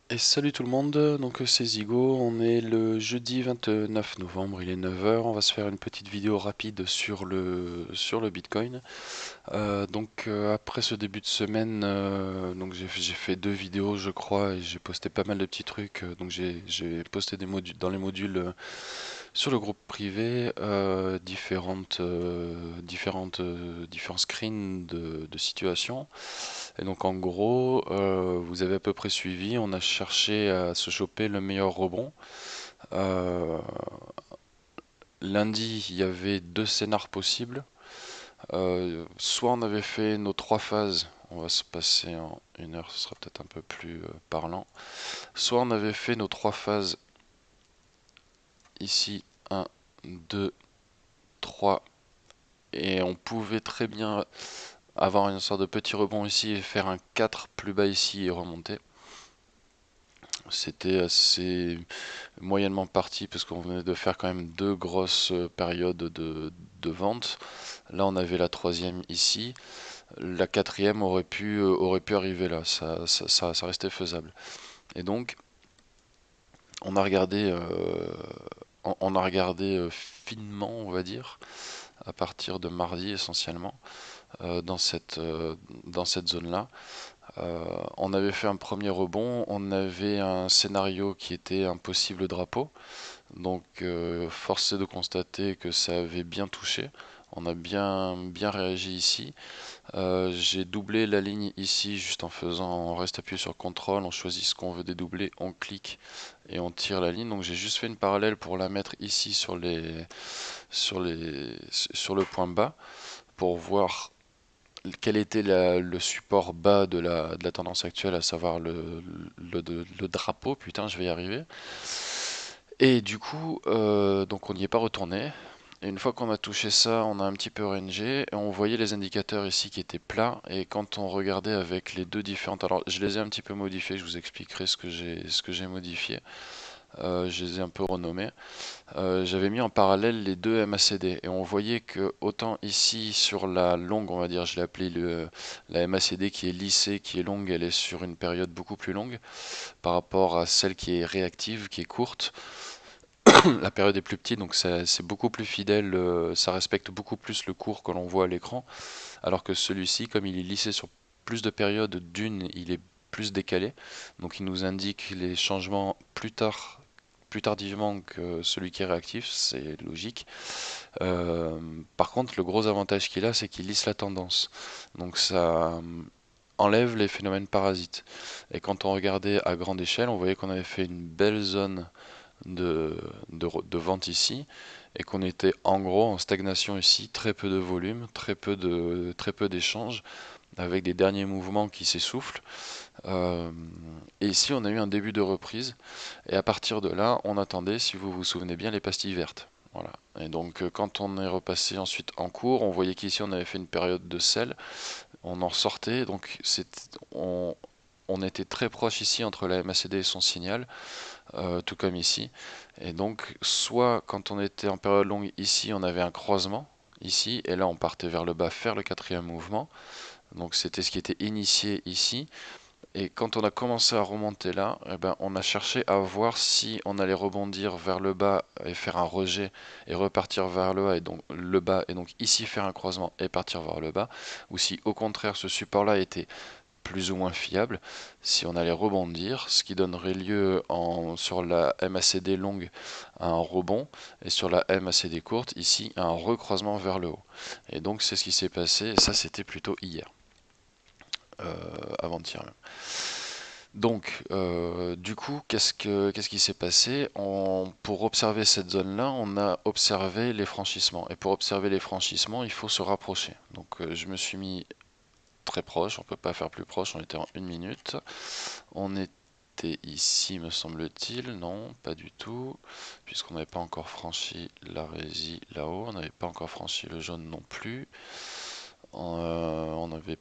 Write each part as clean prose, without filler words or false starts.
Et salut tout le monde, donc c'est Zigo, on est le jeudi 29 novembre, il est 9 h. On va se faire une petite vidéo rapide sur le Bitcoin. Après ce début de semaine, donc j'ai fait deux vidéos je crois et j'ai posté pas mal de petits trucs. Donc j'ai posté des modules dans les modules sur le groupe privé, différents screens de situations. Et donc en gros, vous avez à peu près suivi, on a cherché à se choper le meilleur rebond. Euh, Lundi, il y avait deux scénars possibles. Soit on avait fait nos trois phases, on va se passer en une heure, ce sera peut-être un peu plus parlant. Soit on avait fait nos trois phases ici, un, 2, 3, et on pouvait très bien avoir une sorte de petit rebond ici et faire un 4 plus bas ici et remonter. C'était assez moyennement parti parce qu'on venait de faire quand même deux grosses périodes de vente. Là, on avait la troisième ici. La quatrième aurait pu arriver là. Ça restait faisable. Et donc, on a regardé, finement, on va dire, à partir de mardi essentiellement, dans cette zone-là. On avait fait un premier rebond, on avait un scénario qui était un possible drapeau. Donc, force est de constater que ça avait bien touché. On a bien réagi ici. J'ai doublé la ligne ici juste en faisant, on reste appuyé sur CTRL, on choisit ce qu'on veut dédoubler, on clique et on tire la ligne. Donc j'ai juste fait une parallèle pour la mettre ici sur le point bas pour voir quel était le support bas de la tendance actuelle, à savoir le drapeau. Putain, je vais y arriver. Et du coup, donc on n'y est pas retourné. Et une fois qu'on a touché ça, on a un petit peu rangé et on voyait les indicateurs ici qui étaient plats. Et quand on regardait avec les deux différentes, alors je les ai un petit peu modifiés, je vous expliquerai ce que j'ai modifié. Je les ai un peu renommés. J'avais mis en parallèle les deux MACD et on voyait que autant ici sur la longue, on va dire, je l'ai appelé la MACD qui est lissée, qui est longue, elle est sur une période beaucoup plus longue par rapport à celle qui est réactive, qui est courte. La période est plus petite, donc c'est beaucoup plus fidèle, ça respecte beaucoup plus le cours que l'on voit à l'écran, alors que celui-ci, comme il est lissé sur plus de périodes, d'une, il est plus décalé, donc il nous indique les changements plus tardivement que celui qui est réactif, c'est logique. Par contre, le gros avantage qu'il a, c'est qu'il lisse la tendance, donc ça enlève les phénomènes parasites. Et quand on regardait à grande échelle, on voyait qu'on avait fait une belle zone de vente ici et qu'on était en gros en stagnation ici, très peu de volume, très peu d'échanges, avec des derniers mouvements qui s'essoufflent. Euh, et ici, on a eu un début de reprise, et à partir de là, on attendait, si vous vous souvenez bien, les pastilles vertes. Voilà. Et donc, quand on est repassé ensuite en cours, on voyait qu'ici, on avait fait une période de sel, on en sortait, donc on était très proche ici entre la MACD et son signal, tout comme ici. Et donc, soit quand on était en période longue ici, on avait un croisement ici, et là on partait vers le bas faire le quatrième mouvement. Donc c'était ce qui était initié ici. Et quand on a commencé à remonter là, eh ben, on a cherché à voir si on allait rebondir vers le bas et faire un rejet et repartir vers le bas et donc ici faire un croisement et partir vers le bas, ou si au contraire ce support-là était plus ou moins fiable, si on allait rebondir, ce qui donnerait lieu sur la MACD longue à un rebond et sur la MACD courte ici à un recroisement vers le haut. Et donc c'est ce qui s'est passé, et ça c'était plutôt hier, avant-hier même. Donc, du coup, qu'est-ce qui s'est passé? Pour observer cette zone-là, on a observé les franchissements. Et pour observer les franchissements, il faut se rapprocher. Donc, je me suis mis très proche, on peut pas faire plus proche, on était en une minute. On était ici, me semble-t-il. Non, pas du tout, puisqu'on n'avait pas encore franchi la résie là-haut, on n'avait pas encore franchi le jaune non plus. On avait...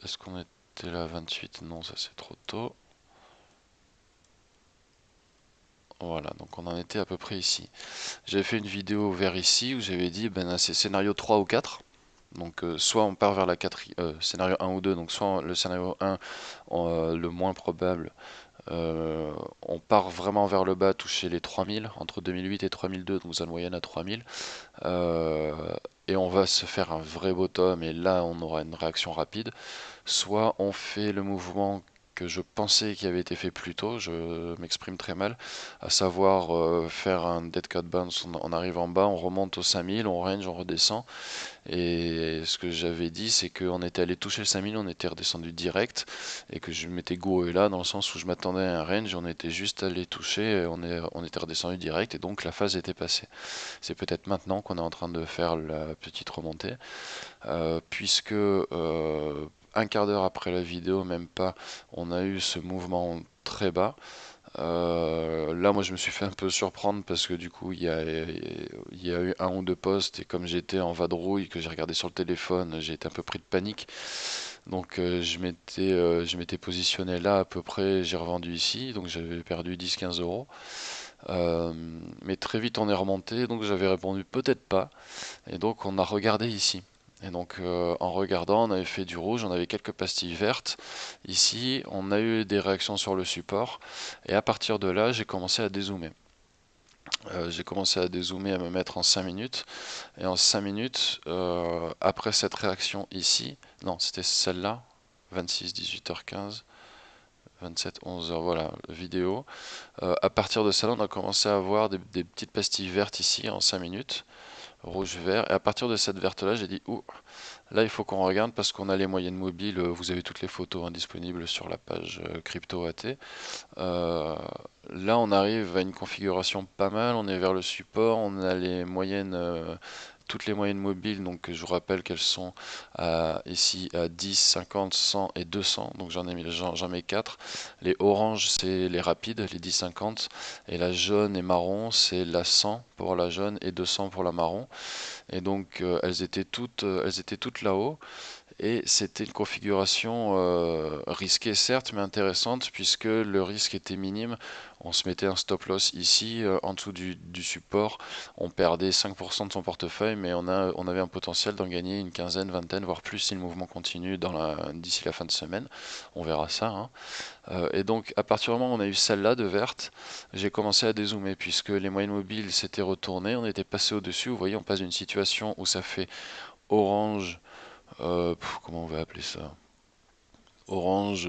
Est-ce qu'on était là à 28? Non, ça c'est trop tôt. Voilà, donc on en était à peu près ici. J'avais fait une vidéo vers ici où j'avais dit, ben c'est scénario 3 ou 4. Donc soit on part vers la scénario 1 ou 2, donc soit le scénario 1, le moins probable, on part vraiment vers le bas, toucher les 3000, entre 2008 et 3002, donc zone moyenne à 3000. Euh, et on va se faire un vrai bottom, et là on aura une réaction rapide. Soit on fait le mouvement que je pensais qui avait été fait plus tôt, je m'exprime très mal, à savoir faire un dead cat bounce, on arrive en bas, on remonte aux 5000, on range, on redescend, et ce que j'avais dit, c'est qu'on était allé toucher le 5000, on était redescendu direct, et que je m'étais gouré là, dans le sens où je m'attendais à un range, on était juste allé toucher, et on était redescendu direct, et donc la phase était passée. C'est peut-être maintenant qu'on est en train de faire la petite remontée, puisque un quart d'heure après la vidéo, même pas, on a eu ce mouvement très bas. Là, moi, je me suis fait un peu surprendre parce que du coup, il y a eu un ou deux posts et comme j'étais en vadrouille, que j'ai regardé sur le téléphone, j'ai été un peu pris de panique. Donc, je m'étais positionné là à peu près, j'ai revendu ici, donc j'avais perdu 10-15 euros. Euh, mais très vite, on est remonté, donc j'avais répondu peut-être pas. Et donc, on a regardé ici. Et donc, en regardant, on avait fait du rouge, on avait quelques pastilles vertes. Ici, on a eu des réactions sur le support. Et à partir de là, j'ai commencé à dézoomer. J'ai commencé à dézoomer, à me mettre en 5 minutes. Et en 5 minutes, après cette réaction ici, non, c'était celle-là, 26, 18h15, 27, 11h, voilà, vidéo. À partir de celle-là, on a commencé à avoir des petites pastilles vertes ici en 5 minutes, rouge-vert. Et à partir de cette verte-là, j'ai dit, ouh, là, il faut qu'on regarde parce qu'on a les moyennes mobiles. Vous avez toutes les photos disponibles sur la page CryptoAT. Euh, Là, on arrive à une configuration pas mal. On est vers le support. On a les moyennes, toutes les moyennes mobiles. Donc, je vous rappelle qu'elles sont ici à 10, 50, 100 et 200. Donc, j'en mets 4. Les oranges, c'est les rapides, les 10, 50. Et la jaune et marron, c'est la 100 pour la jaune et 200 pour la marron. Et donc elles étaient toutes là-haut. Et c'était une configuration risquée certes, mais intéressante puisque le risque était minime. On se mettait un stop loss ici, en dessous du support. On perdait 5% de son portefeuille, mais on avait un potentiel d'en gagner une quinzaine, vingtaine, voire plus si le mouvement continue d'ici la fin de semaine. On verra ça, hein. Et donc, à partir du moment où on a eu celle-là de verte, j'ai commencé à dézoomer puisque les moyennes mobiles s'étaient retournées, on était passé au-dessus. Vous voyez, on passe d'une situation où ça fait orange, comment on va appeler ça? Orange,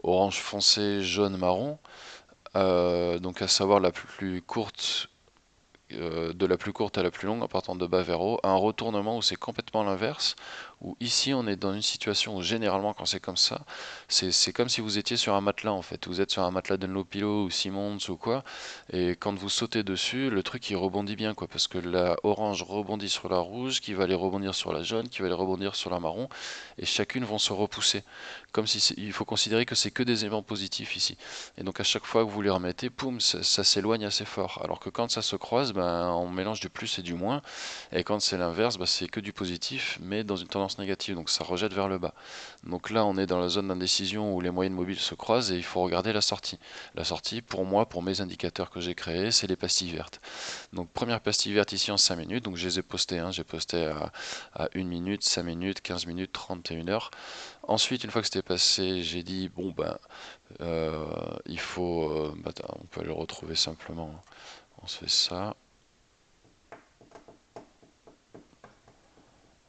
orange foncé, jaune, marron. Donc, à savoir la plus courte de la plus courte à la plus longue en partant de bas vers haut, un retournement où c'est complètement l'inverse, où ici on est dans une situation où généralement quand c'est comme ça, c'est comme si vous étiez sur un matelas en fait, vous êtes sur un matelas Dunlopillo ou Simmons ou quoi, et quand vous sautez dessus, le truc il rebondit bien quoi, parce que la orange rebondit sur la rouge, qui va aller rebondir sur la jaune, qui va aller rebondir sur la marron, et chacune vont se repousser, comme si il faut considérer que c'est que des éléments positifs ici. Et donc à chaque fois que vous les remettez, poum, ça s'éloigne assez fort. Alors que quand ça se croise, ben, on mélange du plus et du moins. Et quand c'est l'inverse, ben, c'est que du positif, mais dans une tendance négative. Donc ça rejette vers le bas. Donc là, on est dans la zone d'indécision où les moyennes mobiles se croisent et il faut regarder la sortie. La sortie, pour moi, pour mes indicateurs que j'ai créés, c'est les pastilles vertes. Donc première pastille verte ici en 5 minutes. Donc je les ai postées, hein. J'ai posté à 1 minute, 5 minutes, 15 minutes, 30 et 1 heure. Ensuite, une fois que c'était passé, j'ai dit, bon, ben, il faut, bah, on peut le retrouver simplement. On se fait ça.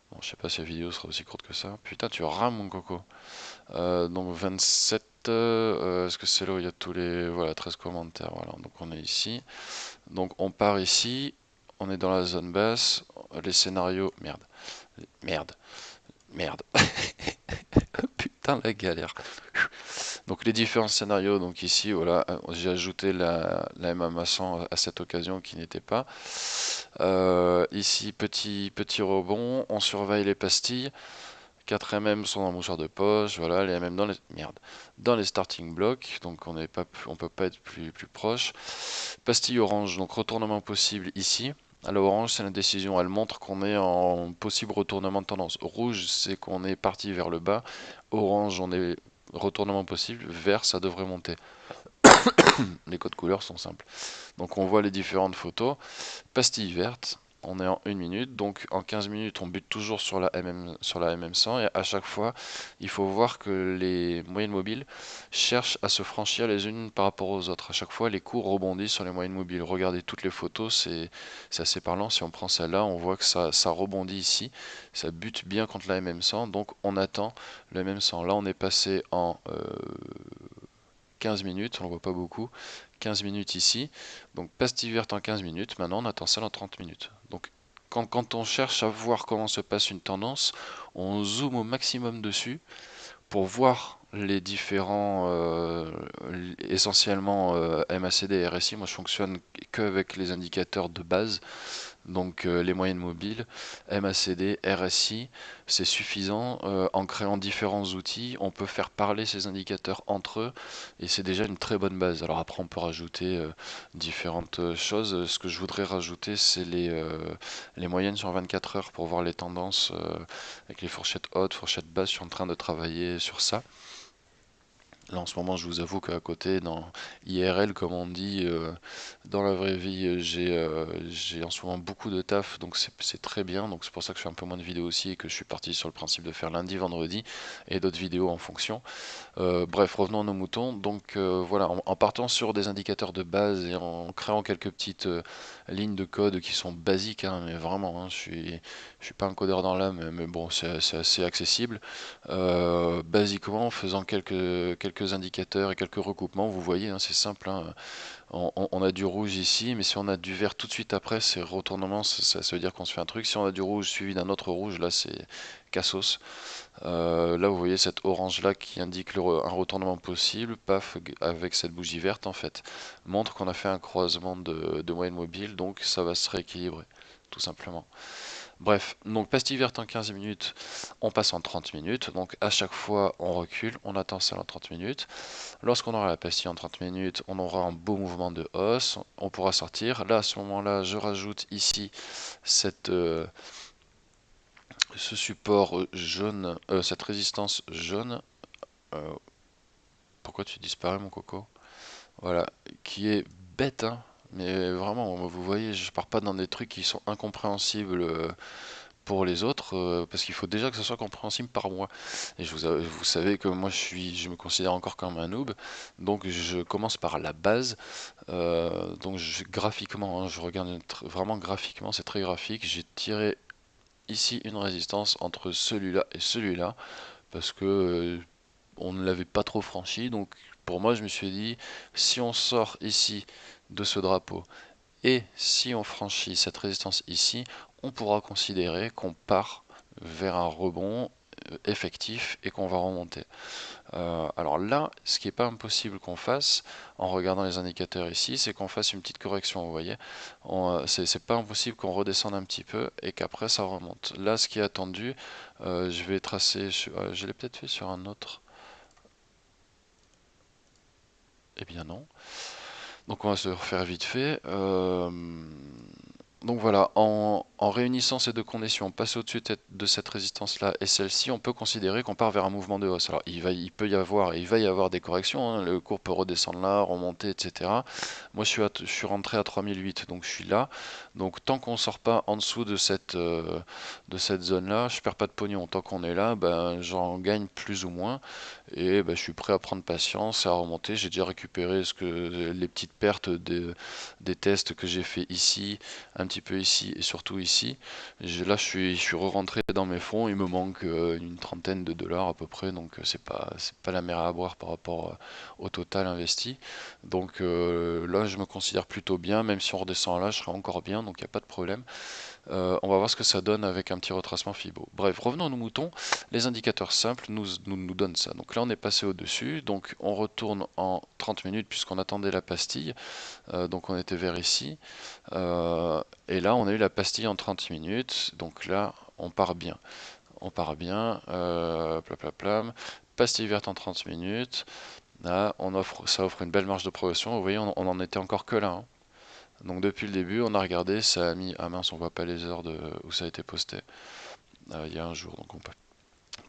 Bon, je sais pas si la vidéo sera aussi courte que ça. Putain, tu rames mon coco. Donc 27. Est-ce que c'est là où il y a tous les. Voilà, 13 commentaires. Voilà, donc on est ici. Donc on part ici. On est dans la zone basse. Les scénarios. Merde. Merde. Merde. Putain, la galère. Donc les différents scénarios, donc ici, voilà, j'ai ajouté la MMA 100 à cette occasion qui n'était pas. Ici, petit rebond, on surveille les pastilles. 4 MM sont dans le mouchoir de poche, voilà, les MM dans les starting blocks, donc on peut pas être plus proche. Pastille orange, donc retournement possible ici. Alors orange, c'est la décision, elle montre qu'on est en possible retournement de tendance. Rouge, c'est qu'on est parti vers le bas. Orange, on est retournement possible. Vert, ça devrait monter. Les codes couleurs sont simples. Donc on voit les différentes photos. Pastille verte. On est en 1 minute, donc en 15 minutes, on bute toujours sur la MM100 et à chaque fois, il faut voir que les moyennes mobiles cherchent à se franchir les unes par rapport aux autres. À chaque fois, les coups rebondissent sur les moyennes mobiles. Regardez toutes les photos, c'est assez parlant. Si on prend celle-là, on voit que ça rebondit ici, ça bute bien contre la MM100, donc on attend le MM100. Là, on est passé en 15 minutes, on ne voit pas beaucoup, 15 minutes ici, donc pastille verte en 15 minutes, maintenant on attend celle en 30 minutes. Donc quand on cherche à voir comment se passe une tendance, on zoome au maximum dessus pour voir les différents, essentiellement MACD et RSI. Moi je fonctionne que avec les indicateurs de base, donc les moyennes mobiles, MACD, RSI, c'est suffisant. En créant différents outils, on peut faire parler ces indicateurs entre eux et c'est déjà une très bonne base. Alors après, on peut rajouter différentes choses. Ce que je voudrais rajouter, c'est les moyennes sur 24 heures pour voir les tendances avec les fourchettes hautes, fourchettes basses. Je suis en train de travailler sur ça. Là, en ce moment, je vous avoue qu'à côté, dans IRL, comme on dit, dans la vraie vie, j'ai en ce moment beaucoup de taf, donc c'est très bien. Donc c'est pour ça que je fais un peu moins de vidéos aussi et que je suis parti sur le principe de faire lundi, vendredi et d'autres vidéos en fonction. Bref, revenons à nos moutons. Donc voilà, en partant sur des indicateurs de base et en créant quelques petites lignes de code qui sont basiques, hein, mais vraiment, hein, je suis pas un codeur dans l'âme, mais bon, c'est assez accessible. Basiquement, en faisant quelques indicateurs et quelques recoupements, vous voyez, hein, c'est simple, hein. On a du rouge ici, mais si on a du vert tout de suite après, c'est retournement, ça veut dire qu'on se fait un truc. Si on a du rouge suivi d'un autre rouge, là c'est cassos. Là, vous voyez cette orange là qui indique un retournement possible, paf, avec cette bougie verte en fait, montre qu'on a fait un croisement de moyenne mobile, donc ça va se rééquilibrer, tout simplement. Bref, donc pastille verte en 15 minutes, on passe en 30 minutes, donc à chaque fois on recule, on attend ça en 30 minutes. Lorsqu'on aura la pastille en 30 minutes, on aura un beau mouvement de hausse, on pourra sortir. Là, à ce moment-là, je rajoute ici cette, ce support jaune, cette résistance jaune. Euh, Pourquoi tu disparais, mon coco? Voilà, qui est bête, hein. Mais vraiment, vous voyez, je pars pas dans des trucs qui sont incompréhensibles pour les autres, parce qu'il faut déjà que ce soit compréhensible par moi. Et vous savez que moi, je me considère encore comme un noob, donc je commence par la base. Donc graphiquement, hein, je regarde vraiment graphiquement, c'est très graphique. J'ai tiré ici une résistance entre celui-là et celui-là, parce que on ne l'avait pas trop franchi. Donc pour moi, je me suis dit, si on sort ici de ce drapeau et si on franchit cette résistance ici, on pourra considérer qu'on part vers un rebond effectif et qu'on va remonter. Alors là, ce qui n'est pas impossible qu'on fasse en regardant les indicateurs ici, c'est qu'on fasse une petite correction, vous voyez. C'est pas impossible qu'on redescende un petit peu et qu'après ça remonte. Là, ce qui est attendu, je vais tracer, je l'ai peut-être fait sur un autre. Eh bien non. Donc on va se refaire vite fait. Donc voilà, en réunissant ces deux conditions, passer au-dessus de cette résistance-là et celle-ci, on peut considérer qu'on part vers un mouvement de hausse. Alors il peut y avoir, et il va y avoir des corrections, hein, le cours peut redescendre là, remonter, etc. Moi je suis rentré à 3008, donc je suis là. Donc tant qu'on ne sort pas en dessous de cette zone-là, je perds pas de pognon. Tant qu'on est là, ben, j'en gagne plus ou moins. Et ben, je suis prêt à prendre patience, à remonter. J'ai déjà récupéré les petites pertes des tests que j'ai fait ici, un petit peu ici et surtout ici. Là, je suis re-rentré dans mes fonds. Il me manque une trentaine de dollars à peu près, donc c'est pas la mer à boire par rapport au total investi. Donc là, je me considère plutôt bien, même si on redescend là, je serai encore bien, donc il n'y a pas de problème. On va voir ce que ça donne avec un petit retracement Fibo. Bref, revenons à nos moutons. Les indicateurs simples nous donnent ça. Donc là, on est passé au-dessus. Donc on retourne en 30 minutes puisqu'on attendait la pastille. Donc on était vers ici. Et là, on a eu la pastille en 30 minutes. Donc là, on part bien. On part bien. Plaplam. Pastille verte en 30 minutes. Là, ça offre une belle marge de progression. Vous voyez, on en était encore que là, hein. Donc depuis le début, on a regardé, ça a mis... Ah mince, on voit pas les heures où ça a été posté. Il y a un jour, donc on peut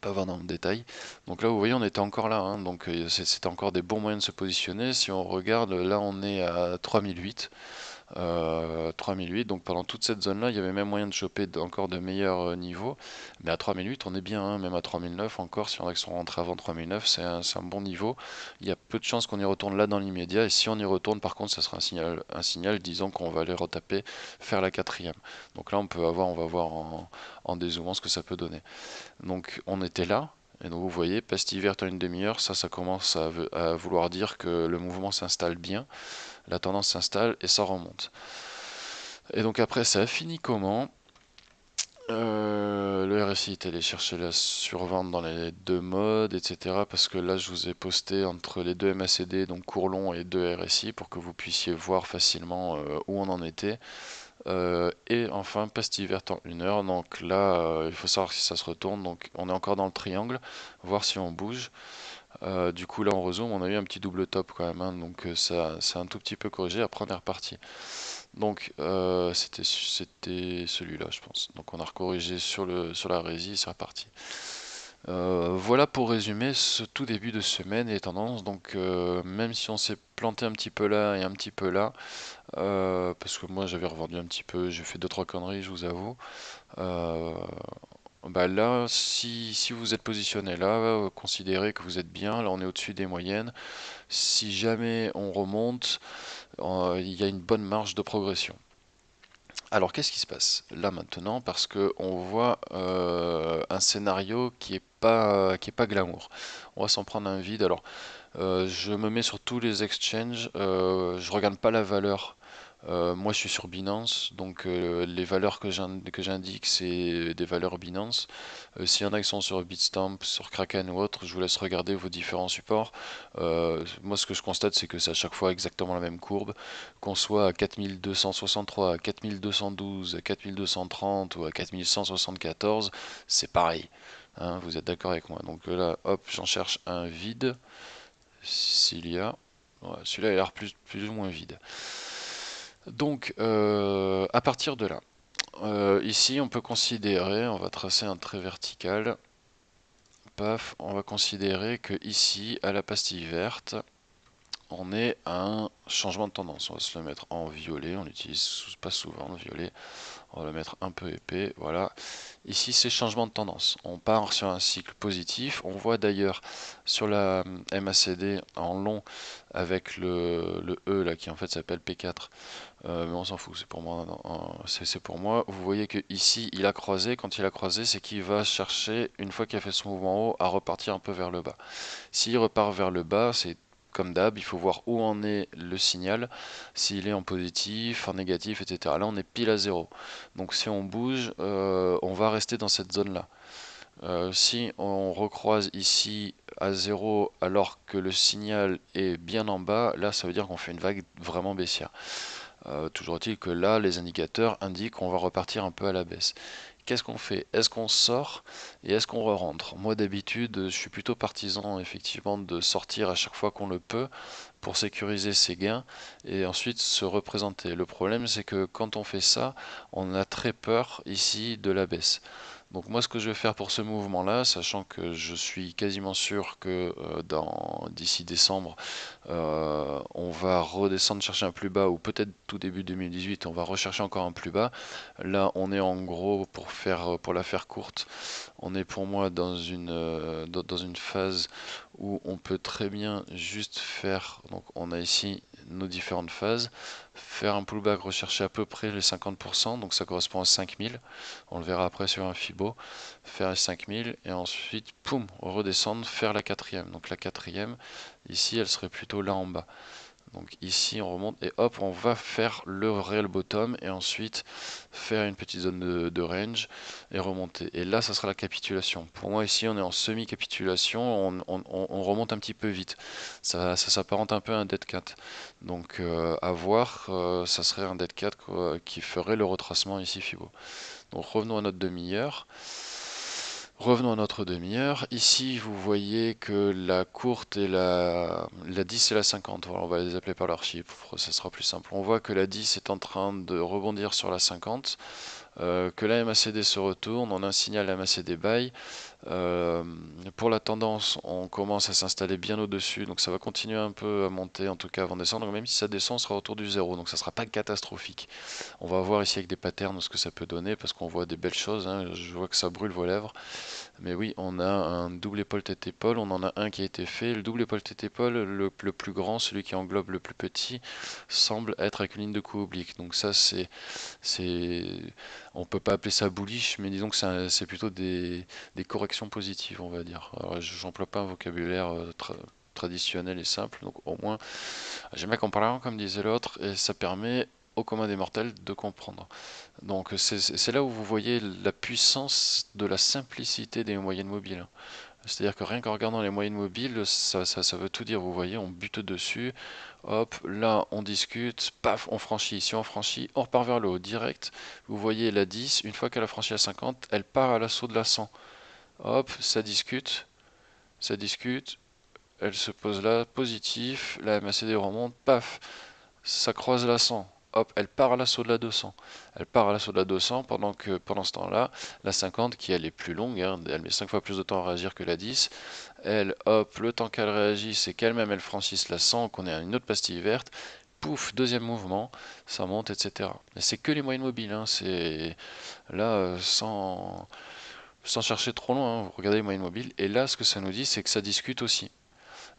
pas voir dans le détail. Donc là, vous voyez, on était encore là, hein. Donc c'était encore des bons moyens de se positionner. Si on regarde, là, on est à 3008. 3008, donc pendant toute cette zone là il y avait même moyen de choper encore de meilleurs niveaux, mais à 3008 on est bien, hein, même à 3009 encore, si on a qui sont rentrés avant 3009 c'est un bon niveau. Il y a peu de chances qu'on y retourne là dans l'immédiat, et si on y retourne par contre ça sera un signal disant qu'on va aller retaper, faire la quatrième. Donc là on va voir en dézoomant ce que ça peut donner. Donc on était là, et donc vous voyez, pastille verte en une demi-heure, ça commence à vouloir dire que le mouvement s'installe bien, la tendance s'installe et ça remonte. Et donc après, ça a fini comment? Le RSI est allé chercher la survente dans les deux modes, etc. Parce que là, je vous ai posté entre les deux MACD, donc cours long et deux RSI, pour que vous puissiez voir facilement où on en était. Et enfin, pastille verte en 1 heure. Donc là, il faut savoir si ça se retourne. Donc on est encore dans le triangle, voir si on bouge. Du coup, là, on rezoome, on a eu un petit double top quand même, hein, donc ça, c'est un tout petit peu corrigé. Après, on est reparti. Donc c'était celui-là, je pense. Donc on a recorrigé sur la résie, c'est reparti. Voilà pour résumer ce tout début de semaine et les tendances. Donc même si on s'est planté un petit peu là et un petit peu là, parce que moi j'avais revendu un petit peu, j'ai fait deux trois conneries, je vous avoue. Euh, Bah là, si vous êtes positionné là, considérez que vous êtes bien. Là, on est au-dessus des moyennes. Si jamais on remonte, il y a une bonne marge de progression. Alors, qu'est-ce qui se passe là maintenant? Parce que on voit un scénario qui est pas glamour. On va s'en prendre un vide. Alors, je me mets sur tous les exchanges. Je regarde pas la valeur. Moi, je suis sur Binance, donc les valeurs que j'indique, c'est des valeurs Binance. S'il y en a qui sont sur Bitstamp, sur Kraken ou autre, je vous laisse regarder vos différents supports. Moi, ce que je constate, c'est que c'est à chaque fois exactement la même courbe. Qu'on soit à 4263, à 4212, à 4230 ou à 4174, c'est pareil. Hein, vous êtes d'accord avec moi? Donc là, hop, j'en cherche un vide, s'il y a. Ouais, celui-là, il a l'air plus ou moins vide. Donc, à partir de là, ici, on peut considérer, on va tracer un trait vertical. Paf, on va considérer que ici, à la pastille verte, on est à un changement de tendance. On va se le mettre en violet, on l'utilise pas souvent le violet. On va le mettre un peu épais, voilà. Ici, c'est changement de tendance. On part sur un cycle positif. On voit d'ailleurs sur la MACD en long avec le E là qui en fait s'appelle P4. Mais on s'en fout, c'est pour moi. C'est pour moi. Vous voyez que ici, il a croisé. Quand il a croisé, c'est qu'il va chercher, une fois qu'il a fait son mouvement haut, à repartir un peu vers le bas. S'il repart vers le bas, c'est comme d'hab, il faut voir où en est le signal, s'il est en positif, en négatif, etc. Là, on est pile à zéro. Donc si on bouge, on va rester dans cette zone-là. Si on recroise ici à zéro alors que le signal est bien en bas, là, ça veut dire qu'on fait une vague vraiment baissière. Toujours est-il que là, les indicateurs indiquent qu'on va repartir un peu à la baisse. Qu'est-ce qu'on fait? Est-ce qu'on sort et est-ce qu'on re-rentre? Moi d'habitude, je suis plutôt partisan effectivement de sortir à chaque fois qu'on le peut pour sécuriser ses gains et ensuite se représenter. Le problème c'est que quand on fait ça, on a très peur ici de la baisse. Donc moi ce que je vais faire pour ce mouvement-là, sachant que je suis quasiment sûr que d'ici décembre, on va redescendre chercher un plus bas ou peut-être tout début 2018, on va rechercher encore un plus bas. Là, on est en gros pour la faire courte, on est pour moi dans une phase où on peut très bien juste faire. Donc, on a ici nos différentes phases, faire un pullback, rechercher à peu près les 50%, donc ça correspond à 5000. On le verra après sur un Fibo, faire les 5000 et ensuite, poum, redescendre, faire la quatrième. Donc la quatrième, ici, elle serait plutôt là en bas. Donc ici, on remonte et hop, on va faire le real bottom et ensuite faire une petite zone de range et remonter. Et là, ça sera la capitulation. Pour moi, ici, on est en semi-capitulation, on remonte un petit peu vite. Ça s'apparente un peu à un dead cat. Donc à voir, ça serait un dead cat qui ferait le retracement ici Fibo. Donc revenons à notre demi-heure. Revenons à notre demi-heure. Ici, vous voyez que la courte et la 10 et la 50, voilà, on va les appeler par leur chiffre, ça sera plus simple. On voit que la 10 est en train de rebondir sur la 50, que la MACD se retourne, on a un signal MACD buy. Euh, pour la tendance, on commence à s'installer bien au-dessus, donc ça va continuer un peu à monter, en tout cas avant de descendre. Donc même si ça descend, on sera autour du zéro, donc ça sera pas catastrophique. On va voir ici avec des patterns ce que ça peut donner, parce qu'on voit des belles choses, hein. Je vois que ça brûle vos lèvres. Mais oui, on a un double épaule tête-épaule, on en a un qui a été fait. Le double épaule tête-épaule, le plus grand, celui qui englobe le plus petit, semble être avec une ligne de coup oblique. Donc ça, c'est, on peut pas appeler ça bullish, mais disons que c'est plutôt des corrections positives, on va dire. Alors, j'emploie pas un vocabulaire traditionnel et simple, donc au moins, j'aime bien comparer, comme disait l'autre, et ça permet au commun des mortels de comprendre. Donc c'est là où vous voyez la puissance de la simplicité des moyennes mobiles. C'est-à-dire que rien qu'en regardant les moyennes mobiles, ça veut tout dire. Vous voyez, on bute dessus, hop, là on discute, paf, on franchit. Si on franchit, on repart vers le haut direct. Vous voyez la 10, une fois qu'elle a franchi la 50, elle part à l'assaut de la 100. Hop, ça discute, elle se pose là, positif, la MACD remonte, paf, ça croise la 100. Hop, elle part à l'assaut de la 200. Elle part à l'assaut de la 200 pendant que pendant ce temps-là, la 50 qui elle est plus longue, hein, elle met 5 fois plus de temps à réagir que la 10. Elle, hop, le temps qu'elle réagisse et qu'elle-même elle franchisse la 100, qu'on ait une autre pastille verte, pouf, deuxième mouvement, ça monte, etc. Mais c'est que les moyennes mobiles, hein, c'est là sans chercher trop loin, hein, vous regardez les moyennes mobiles, et là ce que ça nous dit, c'est que ça discute aussi.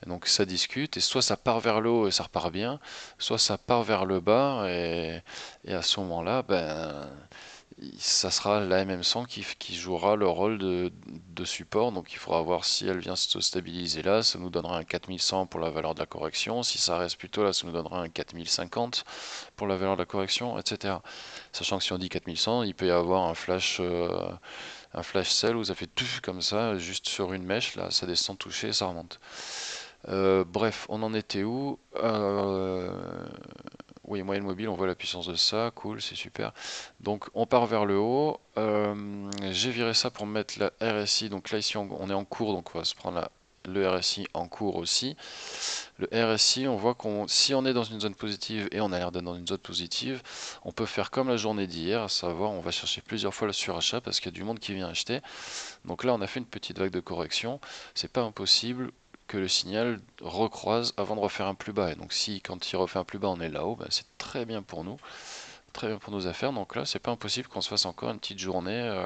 Et donc ça discute, et soit ça part vers le haut et ça repart bien, soit ça part vers le bas, et à ce moment-là, ben, ça sera la MM100 qui jouera le rôle de support. Donc il faudra voir si elle vient se stabiliser là, ça nous donnera un 4100 pour la valeur de la correction. Si ça reste plutôt là, ça nous donnera un 4050 pour la valeur de la correction, etc. Sachant que si on dit 4100, il peut y avoir un flash sell où ça fait tout comme ça, juste sur une mèche, là, ça descend touché, ça remonte. Bref, on en était où? Oui, moyenne mobile, on voit la puissance de ça, cool, c'est super. Donc on part vers le haut. J'ai viré ça pour mettre la RSI. Donc là ici on est en cours, donc on va se prendre le RSI en cours aussi. Le RSI, on voit qu'on, si on est dans une zone positive et on a l'air d'être dans une zone positive, on peut faire comme la journée d'hier, à savoir on va chercher plusieurs fois le surachat parce qu'il y a du monde qui vient acheter. Donc là on a fait une petite vague de correction. C'est pas impossible que le signal recroise avant de refaire un plus bas. Et donc si quand il refait un plus bas on est là-haut, ben, c'est très bien pour nous, très bien pour nos affaires. Donc là c'est pas impossible qu'on se fasse encore une petite journée.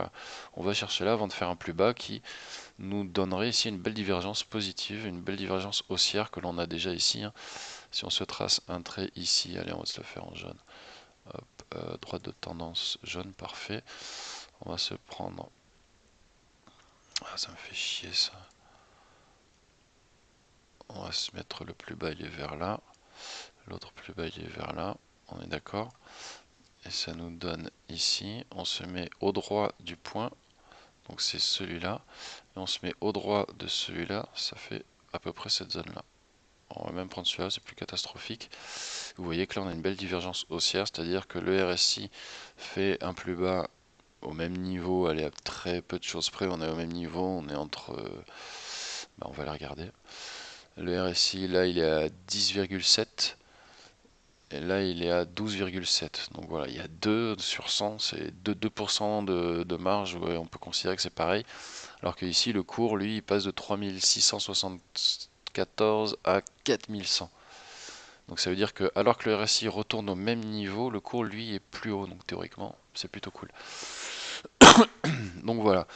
On va chercher là avant de faire un plus bas qui nous donnerait ici une belle divergence positive, une belle divergence haussière que l'on a déjà ici, hein. Si on se trace un trait ici, allez on va se le faire en jaune. Hop, droite de tendance jaune, parfait. On va se prendre... Ah, ça me fait chier ça. On va se mettre le plus bas, il est vers là. L'autre plus bas, il est vers là. On est d'accord. Et ça nous donne ici. On se met au droit du point. Donc c'est celui-là. Et on se met au droit de celui-là. Ça fait à peu près cette zone-là. On va même prendre celui-là, c'est plus catastrophique. Vous voyez que là on a une belle divergence haussière, c'est-à-dire que le RSI fait un plus bas au même niveau, allez à très peu de choses près, on est au même niveau, on est entre... on va la regarder. Le RSI là il est à 10,7 et là il est à 12,7. Donc voilà, il y a 2 sur 100, c'est 2% de marge, ouais, on peut considérer que c'est pareil. Alors que ici le cours lui il passe de 3674 à 4100. Donc ça veut dire que alors que le RSI retourne au même niveau, le cours lui est plus haut. Donc théoriquement, c'est plutôt cool. Donc voilà.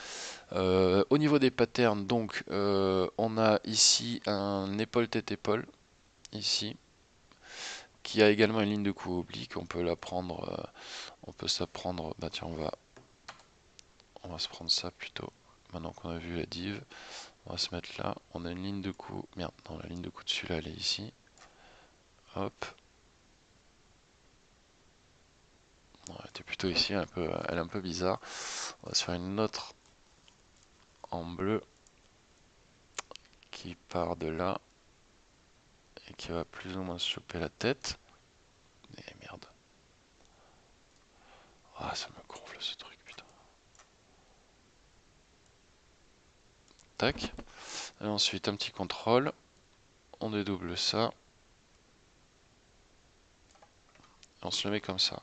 Au niveau des patterns, donc on a ici un épaule tête épaule ici qui a également une ligne de coup oblique. On peut la prendre, on peut ça prendre. Bah tiens, on va se prendre ça plutôt. Maintenant qu'on a vu la div, on va se mettre là. On a une ligne de coup. Merde, non, la ligne de coup dessus là, elle est ici. Hop. Non, elle était plutôt ici, elle est un peu bizarre. On va se faire une autre en bleu qui part de là et qui va plus ou moins se choper la tête. Et merde. Ah, ça me gonfle ce truc, putain. Tac. Et ensuite, un petit contrôle. On dédouble ça. On se le met comme ça.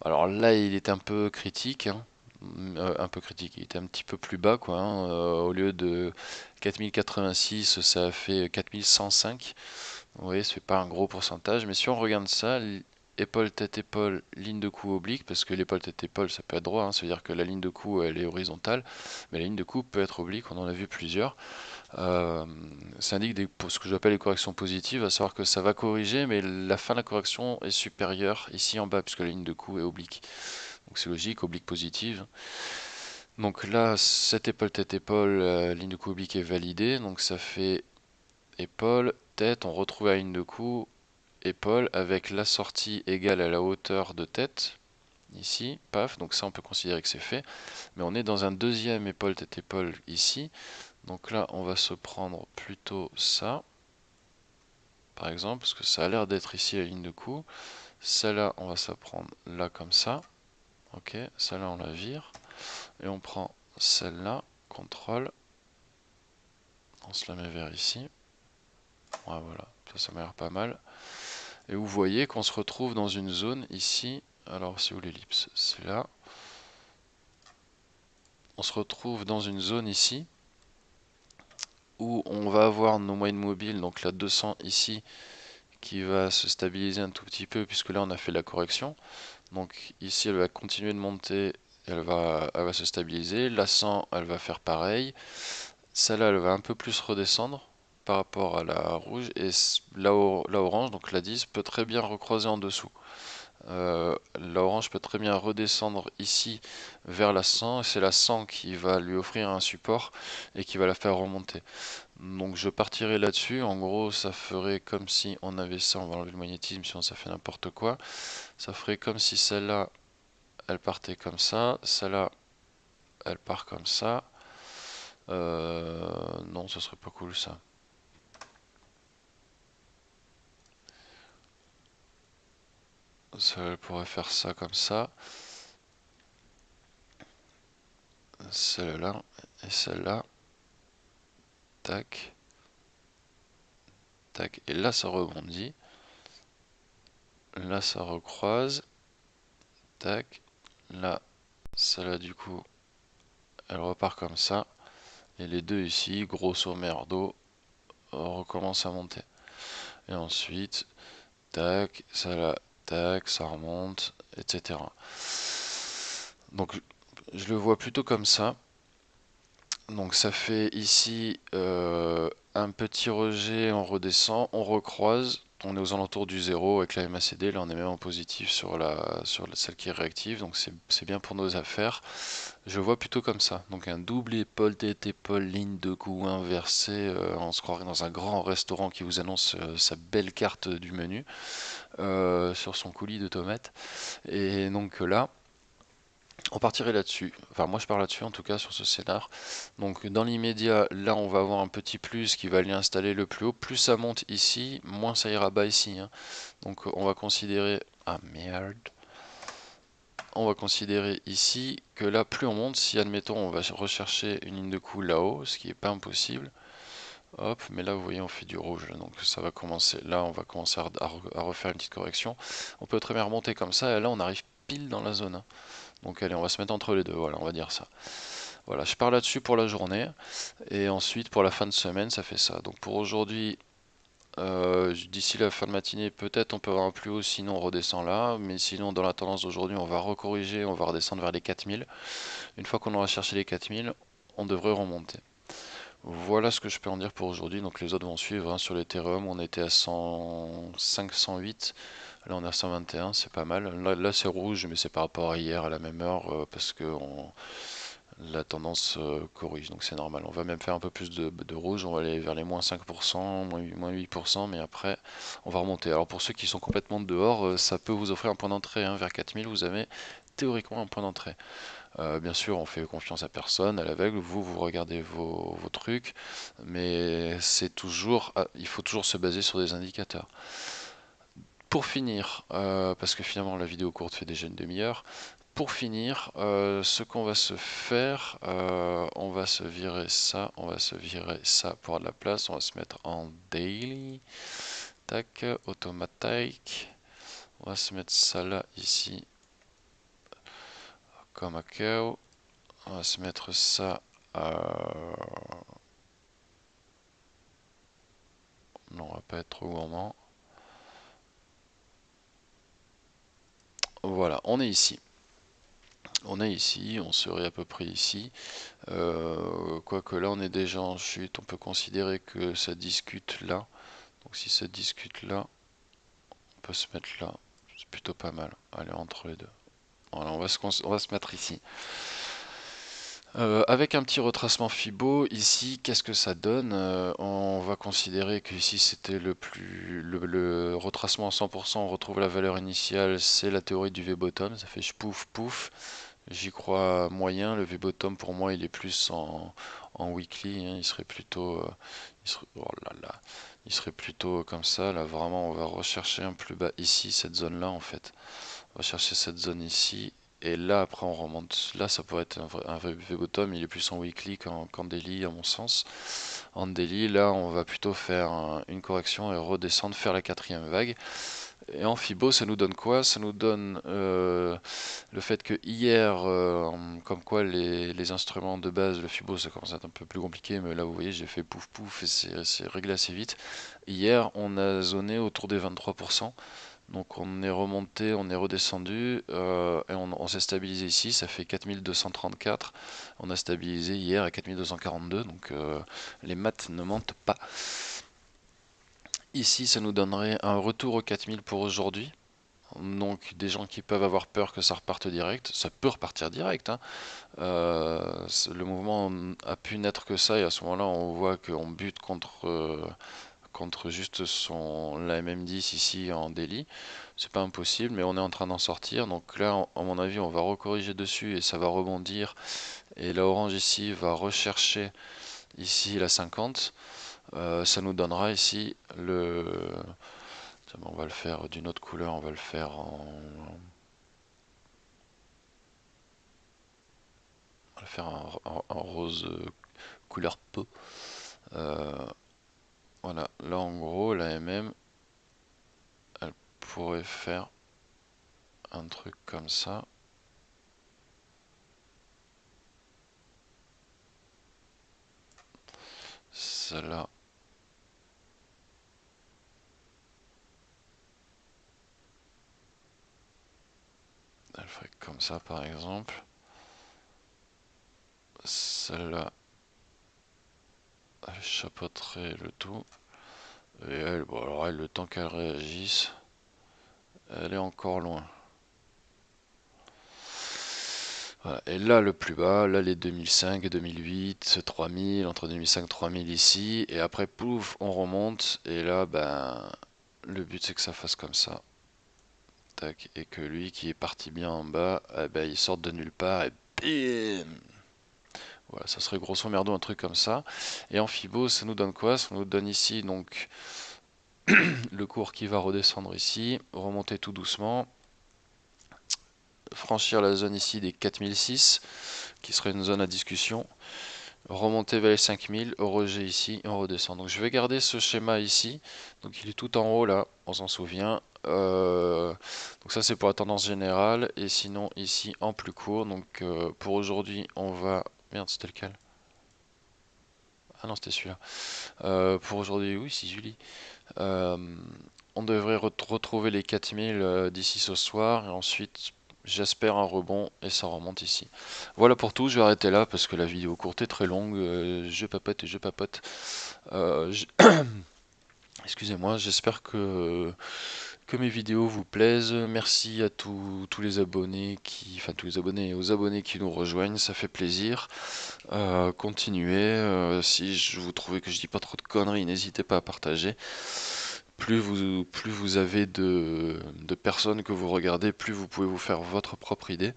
Alors là, il est un peu critique, hein. un peu critique. Il était un petit peu plus bas, quoi, hein. Au lieu de 4086, ça a fait 4105. Vous voyez, c'est pas un gros pourcentage, mais si on regarde ça, épaule, tête, épaule, ligne de cou oblique, parce que l'épaule, tête, épaule, ça peut être droit, hein, ça veut dire que la ligne de cou, elle est horizontale, mais la ligne de cou peut être oblique, on en a vu plusieurs. Euh, Ça indique pour ce que j'appelle les corrections positives, à savoir que ça va corriger, mais la fin de la correction est supérieure ici en bas, puisque la ligne de cou est oblique. Donc c'est logique, oblique positive. Donc là, cette épaule, tête, épaule, ligne de cou oblique est validée, donc ça fait épaule, tête, on retrouve la ligne de cou, épaule, avec la sortie égale à la hauteur de tête, ici, paf, donc ça on peut considérer que c'est fait, mais on est dans un deuxième épaule, tête, épaule, ici, donc là on va se prendre plutôt ça, par exemple, parce que ça a l'air d'être ici la ligne de cou, celle-là on va se prendre là comme ça, ok, celle-là on la vire, et on prend celle-là, contrôle, on se la met vers ici, ouais, voilà, ça m'a l'air pas mal. Et vous voyez qu'on se retrouve dans une zone ici. Alors, c'est où l'ellipse? C'est là. On se retrouve dans une zone ici où on va avoir nos moyennes mobiles, donc la 200 ici, qui va se stabiliser un tout petit peu puisque là on a fait la correction. Donc ici elle va continuer de monter, elle va se stabiliser. La 100 elle va faire pareil. Celle-là elle va un peu plus redescendre par rapport à la rouge et la orange, donc la 10, peut très bien recroiser en dessous. La orange peut très bien redescendre ici vers la 100 et c'est la 100 qui va lui offrir un support et qui va la faire remonter. Donc je partirai là-dessus. En gros, ça ferait comme si on avait ça. On va enlever le magnétisme sinon ça fait n'importe quoi. Ça ferait comme si celle-là elle partait comme ça, celle-là elle part comme ça. Non, ce serait pas cool ça. Ça elle pourrait faire ça comme ça. Celle-là et celle-là. Tac, tac. Et là ça rebondit. Là ça recroise. Tac. Là, celle-là du coup, elle repart comme ça. Et les deux ici, grosso merdo, recommencent à monter. Et ensuite, tac, celle-là, tac, ça remonte, etc. Donc je le vois plutôt comme ça. Donc ça fait ici un petit rejet, on redescend, on recroise, on est aux alentours du zéro avec la MACD, là on est même en positif sur celle qui est réactive, donc c'est bien pour nos affaires. Je vois plutôt comme ça, donc un double épaule, tête, épaule, ligne de cou inversée, on se croirait dans un grand restaurant qui vous annonce sa belle carte du menu sur son coulis de tomates. Et donc là, on partirait là-dessus. Enfin, moi je pars là-dessus en tout cas sur ce scénar. Donc dans l'immédiat, là on va avoir un petit plus qui va aller installer le plus haut. Plus ça monte ici, moins ça ira bas ici, hein. Donc on va considérer... Ah merde. On va considérer ici que là plus on monte, si admettons on va rechercher une ligne de coup là-haut, ce qui n'est pas impossible. Hop, mais là vous voyez on fait du rouge, donc ça va commencer. Là on va commencer à refaire une petite correction. On peut très bien remonter comme ça et là on arrive pile dans la zone, hein. Donc allez, on va se mettre entre les deux, voilà, on va dire ça. Voilà, je pars là-dessus pour la journée. Et ensuite, pour la fin de semaine, ça fait ça. Donc pour aujourd'hui, d'ici la fin de matinée, peut-être on peut avoir un plus haut, sinon on redescend là. Mais sinon, dans la tendance d'aujourd'hui, on va recorriger, on va redescendre vers les 4000. Une fois qu'on aura cherché les 4000, on devrait remonter. Voilà ce que je peux en dire pour aujourd'hui. Donc les autres vont suivre, hein. Sur l'Ethereum, on était à 105, 108. Là, on est à 121, c'est pas mal. Là c'est rouge, mais c'est par rapport à hier à la même heure, parce que la tendance corrige, donc c'est normal. On va même faire un peu plus de rouge, on va aller vers les moins 5%, moins 8%, mais après on va remonter. Alors pour ceux qui sont complètement dehors, ça peut vous offrir un point d'entrée, hein. Vers 4000, vous avez théoriquement un point d'entrée. Bien sûr, on fait confiance à personne, à l'aveugle, vous regardez vos trucs, mais c'est toujours, il faut toujours se baser sur des indicateurs. Pour finir, parce que finalement la vidéo courte fait déjà une demi-heure, pour finir, ce qu'on va se faire, on va se virer ça, on va se virer ça pour avoir de la place, on va se mettre en daily, tac, automatique, on va se mettre ça là, ici, comme Macao, On va se mettre ça à... Non, on va pas être trop gourmand. Voilà, on est ici. On est ici, on serait à peu près ici. Quoique là, on est déjà en chute. On peut considérer que ça discute là. Donc si ça discute là, on peut se mettre là. C'est plutôt pas mal. Allez, entre les deux. Voilà, on va se mettre ici. Avec un petit retracement Fibo, ici, qu'est-ce que ça donne? On va considérer que ici c'était le retracement à 100%, on retrouve la valeur initiale, c'est la théorie du V-bottom, ça fait pouf pouf. J'y crois moyen, le V-bottom pour moi il est plus en weekly, hein, il serait plutôt, oh là là, il serait plutôt comme ça, là vraiment on va rechercher un plus bas ici, cette zone-là en fait. On va chercher cette zone ici. Et là, après, on remonte. Là, ça pourrait être un vrai V-bottom. Il est plus en weekly qu'en daily, à mon sens. En daily, là, on va plutôt faire une correction et redescendre, faire la quatrième vague. Et en Fibo, ça nous donne quoi? Ça nous donne le fait que hier, comme quoi les instruments de base, le Fibo, ça commence à être un peu plus compliqué. Mais là, vous voyez, j'ai fait pouf pouf et c'est réglé assez vite. Hier, on a zoné autour des 23%. Donc on est remonté, on est redescendu et on s'est stabilisé ici, ça fait 4234. On a stabilisé hier à 4242, donc les maths ne mentent pas. Ici, ça nous donnerait un retour aux 4000 pour aujourd'hui. Donc des gens qui peuvent avoir peur que ça reparte direct, ça peut repartir direct, hein. Le mouvement a pu naître que ça et à ce moment-là on voit qu'on bute contre juste la MM10 ici en daily. C'est pas impossible, mais on est en train d'en sortir. Donc là, à mon avis, on va recorriger dessus et ça va rebondir. Et la orange ici va rechercher ici la 50. Ça nous donnera ici le... Tiens, on va le faire d'une autre couleur, on va le faire en rose couleur peau. Euh, voilà, là en gros, la MM, elle pourrait faire un truc comme ça. Celle-là, elle ferait comme ça par exemple. Celle-là, elle chapeauterait le tout. Et elle, bon alors elle, le temps qu'elle réagisse, elle est encore loin. Voilà. Et là, le plus bas, là les 2005, 2008, 3000, entre 2005 et 3000 ici. Et après, pouf, on remonte. Et là, ben, le but c'est que ça fasse comme ça. Tac. Et que lui qui est parti bien en bas, eh ben, il sorte de nulle part et bim. Voilà, ça serait grosso merdo un truc comme ça. Et en Fibo, ça nous donne quoi? Ça nous donne ici donc le cours qui va redescendre ici, remonter tout doucement, franchir la zone ici des 4006, qui serait une zone à discussion, remonter vers les 5000, rejet ici, et on redescend. Donc je vais garder ce schéma ici, donc il est tout en haut là, on s'en souvient. Donc ça c'est pour la tendance générale, et sinon ici en plus court, donc pour aujourd'hui on va... Merde, c'était lequel? Ah non, c'était celui-là. Pour aujourd'hui, oui, c'est Julie. Euh, on devrait retrouver les 4000 d'ici ce soir et ensuite j'espère un rebond et ça remonte ici. Voilà pour tout, je vais arrêter là parce que la vidéo courte est très longue, je papote et je papote. Euh, j- Excusez-moi, j'espère que mes vidéos vous plaisent. Merci à tous les abonnés enfin tous les abonnés et aux abonnés qui nous rejoignent, ça fait plaisir. Continuez, si vous trouvez que je dis pas trop de conneries, n'hésitez pas à partager. Plus vous avez de personnes que vous regardez, plus vous pouvez vous faire votre propre idée.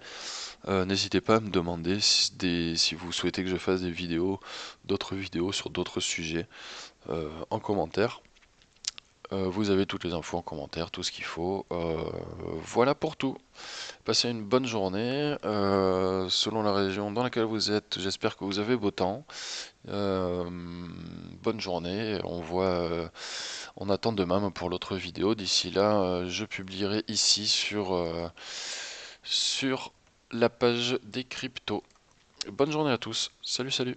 N'hésitez pas à me demander si vous souhaitez que je fasse d'autres vidéos sur d'autres sujets en commentaire. Vous avez toutes les infos en commentaire, tout ce qu'il faut. Voilà pour tout. Passez une bonne journée. Selon la région dans laquelle vous êtes, j'espère que vous avez beau temps. Euh, Bonne journée. On attend demain pour l'autre vidéo. D'ici là, je publierai ici sur la page des cryptos. Bonne journée à tous. Salut, salut.